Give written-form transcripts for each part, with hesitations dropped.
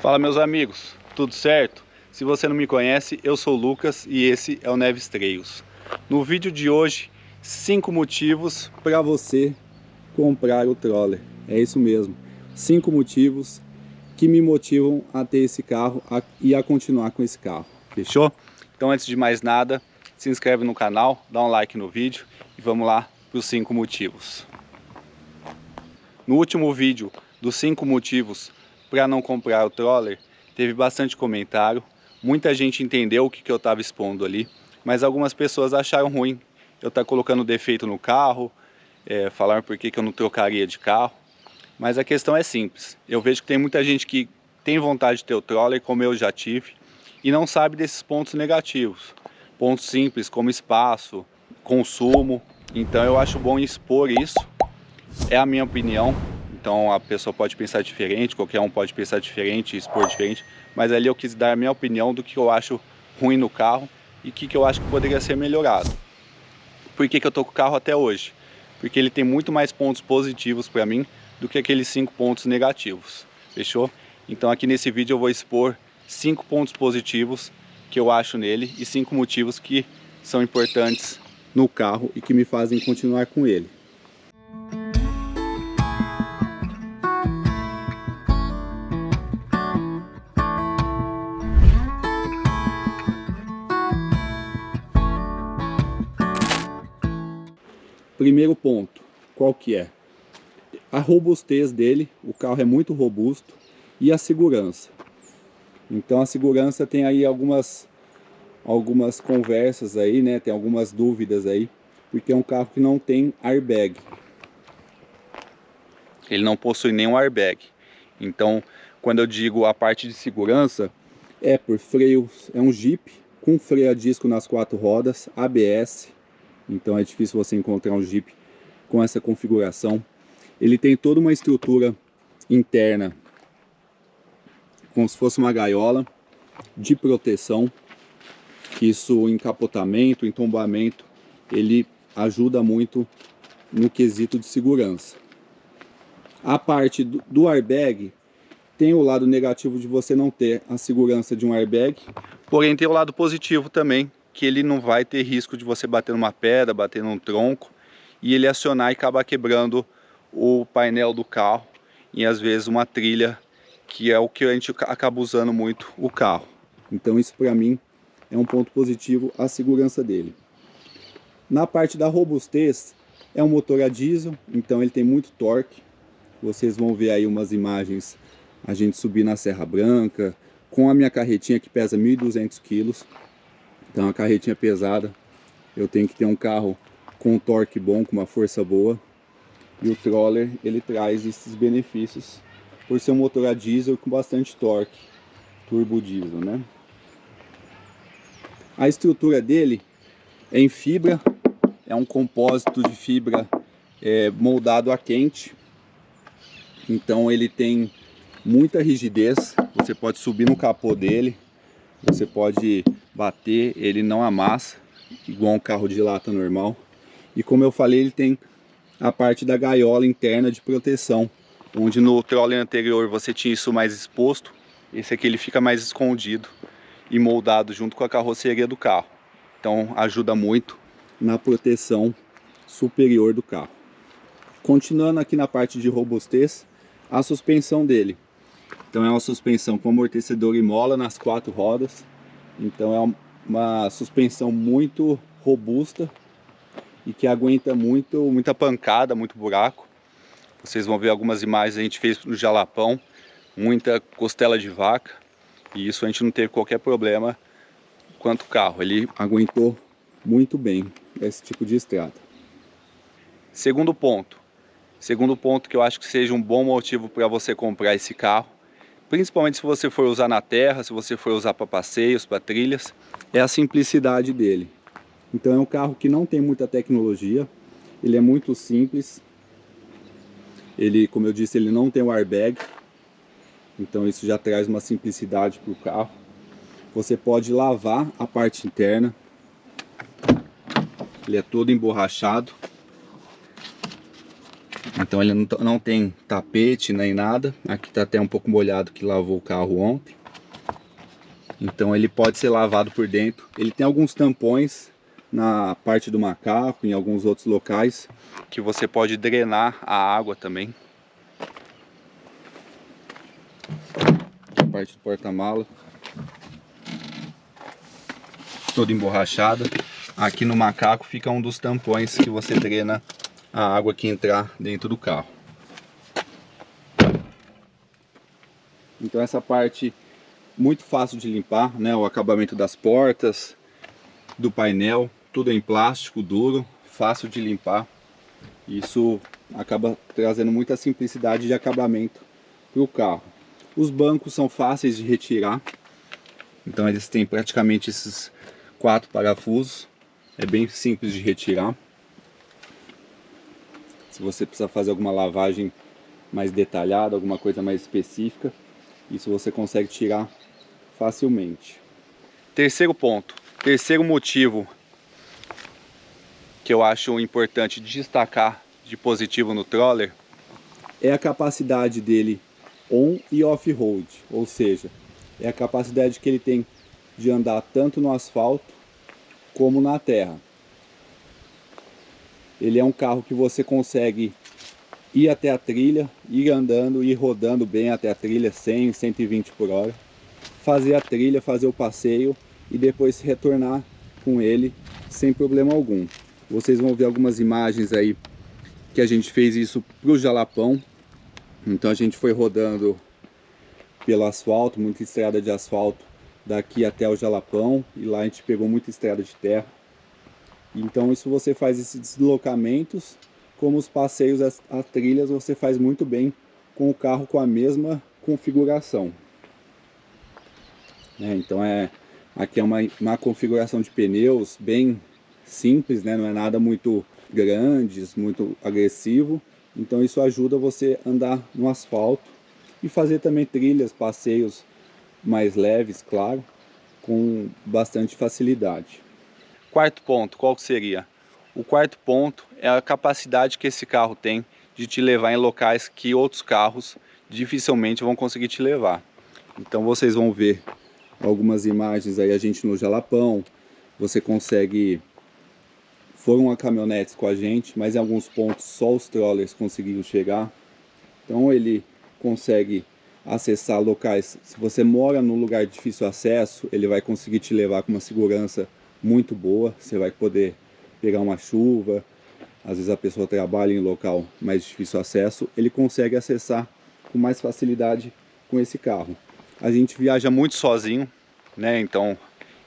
Fala, meus amigos, tudo certo? Se você não me conhece, eu sou o Lucas e esse é o Neves Trails. No vídeo de hoje, 5 motivos para você comprar o Troller. É isso mesmo, 5 motivos que me motivam a ter esse carro e a continuar com esse carro. Fechou? Então, antes de mais nada, se inscreve no canal, dá um like no vídeo e vamos lá para os 5 motivos. No último vídeo dos 5 motivos para não comprar o Troller, teve bastante comentário, muita gente entendeu o que eu estava expondo ali, mas algumas pessoas acharam ruim eu estar colocando defeito no carro, falaram por que eu não trocaria de carro, mas a questão é simples. Eu vejo que tem muita gente que tem vontade de ter o Troller, como eu já tive, e não sabe desses pontos negativos, pontos simples como espaço, consumo. Então eu acho bom expor isso, é a minha opinião. Então a pessoa pode pensar diferente, qualquer um pode pensar diferente, expor diferente, mas ali eu quis dar a minha opinião do que eu acho ruim no carro e o que eu acho que poderia ser melhorado. Por que eu tô com o carro até hoje? Porque ele tem muito mais pontos positivos para mim do que aqueles 5 pontos negativos, fechou? Então aqui nesse vídeo eu vou expor 5 pontos positivos que eu acho nele e 5 motivos que são importantes no carro e que me fazem continuar com ele. Primeiro ponto, qual que é? A robustez dele, o carro é muito robusto, e a segurança. Então a segurança tem aí algumas conversas aí, né? Tem algumas dúvidas aí, porque é um carro que não tem airbag. Ele não possui nenhum airbag. Então, quando eu digo a parte de segurança, é por freios, é um Jeep com freio a disco nas 4 rodas, ABS. Então é difícil você encontrar um Jeep com essa configuração. Ele tem toda uma estrutura interna, como se fosse uma gaiola de proteção. Isso em capotamento, em tombamento, ele ajuda muito no quesito de segurança. A parte do airbag tem o lado negativo de você não ter a segurança de um airbag, porém tem o lado positivo também, que ele não vai ter risco de você bater numa pedra, bater num tronco e ele acionar e acabar quebrando o painel do carro e às vezes uma trilha, que é o que a gente acaba usando muito o carro. Então isso para mim é um ponto positivo, a segurança dele. Na parte da robustez, é um motor a diesel, então ele tem muito torque. Vocês vão ver aí umas imagens a gente subir na Serra Branca com a minha carretinha que pesa 1.200 kg. Então a carretinha pesada, eu tenho que ter um carro com um torque bom, com uma força boa. E o Troller, ele traz esses benefícios por ser um motor a diesel com bastante torque, turbo diesel, né? A estrutura dele é em fibra, é um compósito de fibra moldado a quente. Então ele tem muita rigidez, você pode subir no capô dele, você pode bater, ele não amassa, igual um carro de lata normal. E como eu falei, ele tem a parte da gaiola interna de proteção, onde no Troller anterior você tinha isso mais exposto, esse aqui ele fica mais escondido e moldado junto com a carroceria do carro. Então ajuda muito na proteção superior do carro. Continuando aqui na parte de robustez, a suspensão dele. Então é uma suspensão com amortecedor e mola nas 4 rodas. Então é uma suspensão muito robusta e que aguenta muita pancada, muito buraco. Vocês vão ver algumas imagens, a gente fez no Jalapão, muita costela de vaca, e isso a gente não teve qualquer problema quanto o carro. Ele aguentou muito bem esse tipo de estrada. Segundo ponto que eu acho que seja um bom motivo para você comprar esse carro, principalmente se você for usar na terra, se você for usar para passeios, para trilhas, é a simplicidade dele. Então é um carro que não tem muita tecnologia, ele é muito simples. Ele, como eu disse, ele não tem o airbag, então isso já traz uma simplicidade para o carro. Você pode lavar a parte interna, ele é todo emborrachado. Então ele não tem tapete nem nada. Aqui tá até um pouco molhado que lavou o carro ontem. Então ele pode ser lavado por dentro. Ele tem alguns tampões na parte do macaco, em alguns outros locais, que você pode drenar a água também. A parte do porta-mala toda emborrachada. Aqui no macaco fica um dos tampões que você drena a água que entrar dentro do carro. Então essa parte muito fácil de limpar, né? O acabamento das portas, do painel, tudo em plástico duro, fácil de limpar. Isso acaba trazendo muita simplicidade de acabamento para o carro. Os bancos são fáceis de retirar, então eles têm praticamente esses 4 parafusos, é bem simples de retirar. Se você precisar fazer alguma lavagem mais detalhada, alguma coisa mais específica, isso você consegue tirar facilmente. Terceiro ponto, terceiro motivo que eu acho importante destacar de positivo no Troller é a capacidade dele on e off-road, ou seja, é a capacidade que ele tem de andar tanto no asfalto como na terra. Ele é um carro que você consegue ir até a trilha, ir andando, ir rodando bem até a trilha, 100, 120 por hora, fazer a trilha, fazer o passeio e depois retornar com ele sem problema algum. Vocês vão ver algumas imagens aí que a gente fez isso para o Jalapão. Então a gente foi rodando pelo asfalto, muita estrada de asfalto daqui até o Jalapão, e lá a gente pegou muita estrada de terra. Então isso você faz esses deslocamentos, como os passeios, as trilhas, você faz muito bem com o carro com a mesma configuração. Então aqui é uma configuração de pneus bem simples, né? Não é nada muito grandes, muito agressivo. Então isso ajuda você a andar no asfalto e fazer também trilhas, passeios mais leves, claro, com bastante facilidade. Quarto ponto, qual que seria? O quarto ponto é a capacidade que esse carro tem de te levar em locais que outros carros dificilmente vão conseguir te levar. Então vocês vão ver algumas imagens aí, a gente no Jalapão, você consegue... Foram a caminhonetes com a gente, mas em alguns pontos só os trollers conseguiram chegar. Então ele consegue acessar locais. Se você mora num lugar de difícil acesso, ele vai conseguir te levar com uma segurança muito boa. Você vai poder pegar uma chuva, às vezes a pessoa trabalha em local mais de difícil acesso, ele consegue acessar com mais facilidade com esse carro. A gente viaja muito sozinho, né? Então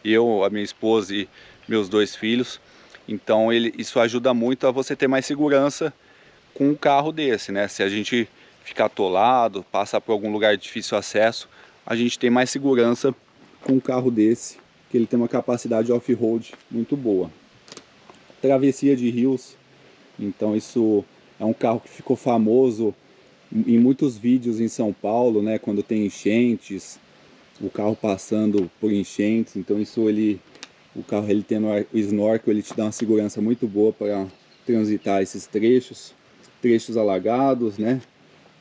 eu, a minha esposa e meus 2 filhos. Então isso ajuda muito a você ter mais segurança com um carro desse, né? Se a gente ficar atolado, passar por algum lugar de difícil acesso, a gente tem mais segurança com um carro desse, que ele tem uma capacidade off-road muito boa. Travessia de rios, então isso é um carro que ficou famoso em muitos vídeos em São Paulo, né? Quando tem enchentes, o carro passando por enchentes, então isso o carro ele tendo o snorkel, ele te dá uma segurança muito boa para transitar esses trechos alagados, né?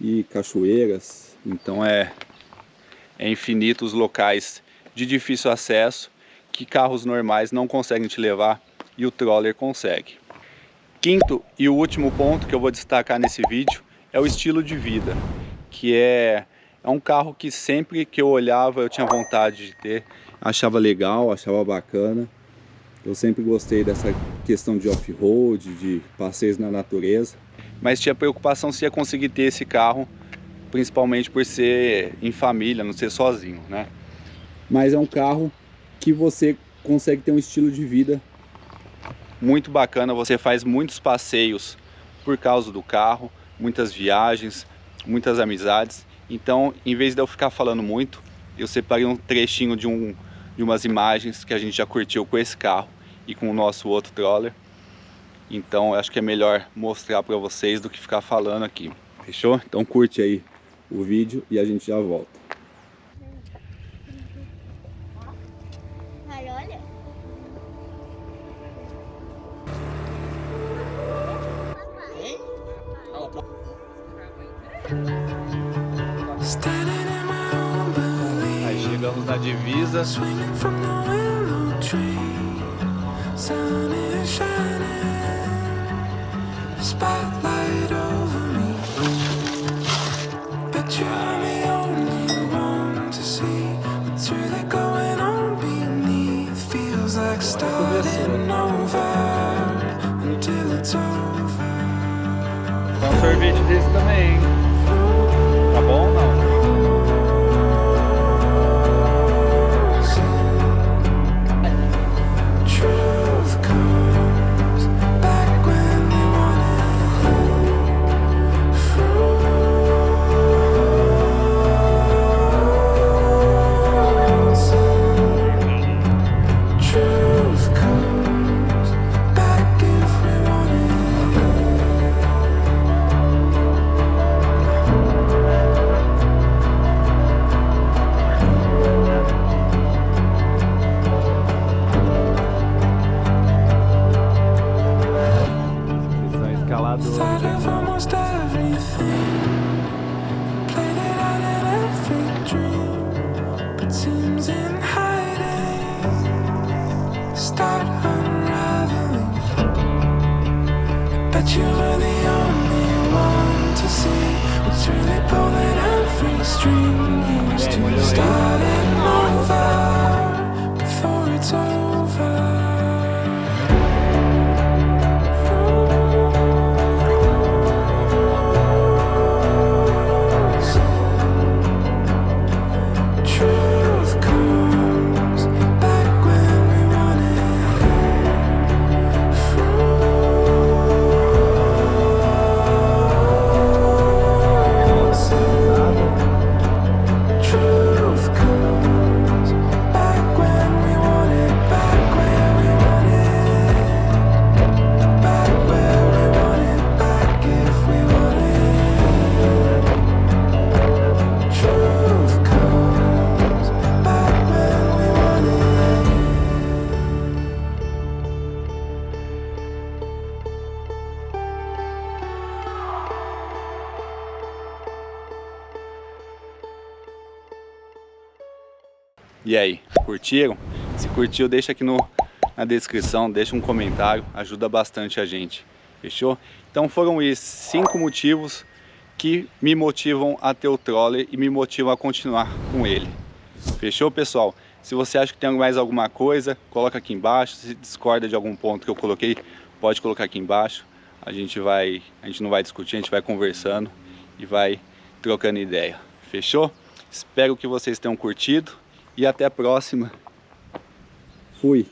E cachoeiras. Então é infinito os locais de difícil acesso que carros normais não conseguem te levar e o Troller consegue. Quinto e o último ponto que eu vou destacar nesse vídeo é o estilo de vida, que é um carro que sempre que eu olhava eu tinha vontade de ter, achava legal, achava bacana. Eu sempre gostei dessa questão de off-road, de passeios na natureza, mas tinha preocupação se ia conseguir ter esse carro, principalmente por ser em família, não ser sozinho, né? Mas é um carro que você consegue ter um estilo de vida muito bacana, você faz muitos passeios por causa do carro, muitas viagens, muitas amizades. Então, em vez de eu ficar falando muito, eu separei um trechinho de umas imagens que a gente já curtiu com esse carro e com o nosso outro Troller. Então, eu acho que é melhor mostrar para vocês do que ficar falando aqui. Fechou? Então curte aí o vídeo e a gente já volta. Olha. Aí chegamos na divisa. Um sorvete desse também, hein? Tá bom ou não? E aí, curtiram? Se curtiu, deixa aqui na descrição, deixa um comentário, ajuda bastante a gente, fechou? Então foram esses 5 motivos que me motivam a ter o Troller e me motivam a continuar com ele. Fechou, pessoal? Se você acha que tem mais alguma coisa, coloca aqui embaixo. Se discorda de algum ponto que eu coloquei, pode colocar aqui embaixo. A gente não vai discutir, a gente vai conversando e vai trocando ideia. Fechou? Espero que vocês tenham curtido. E até a próxima. Fui.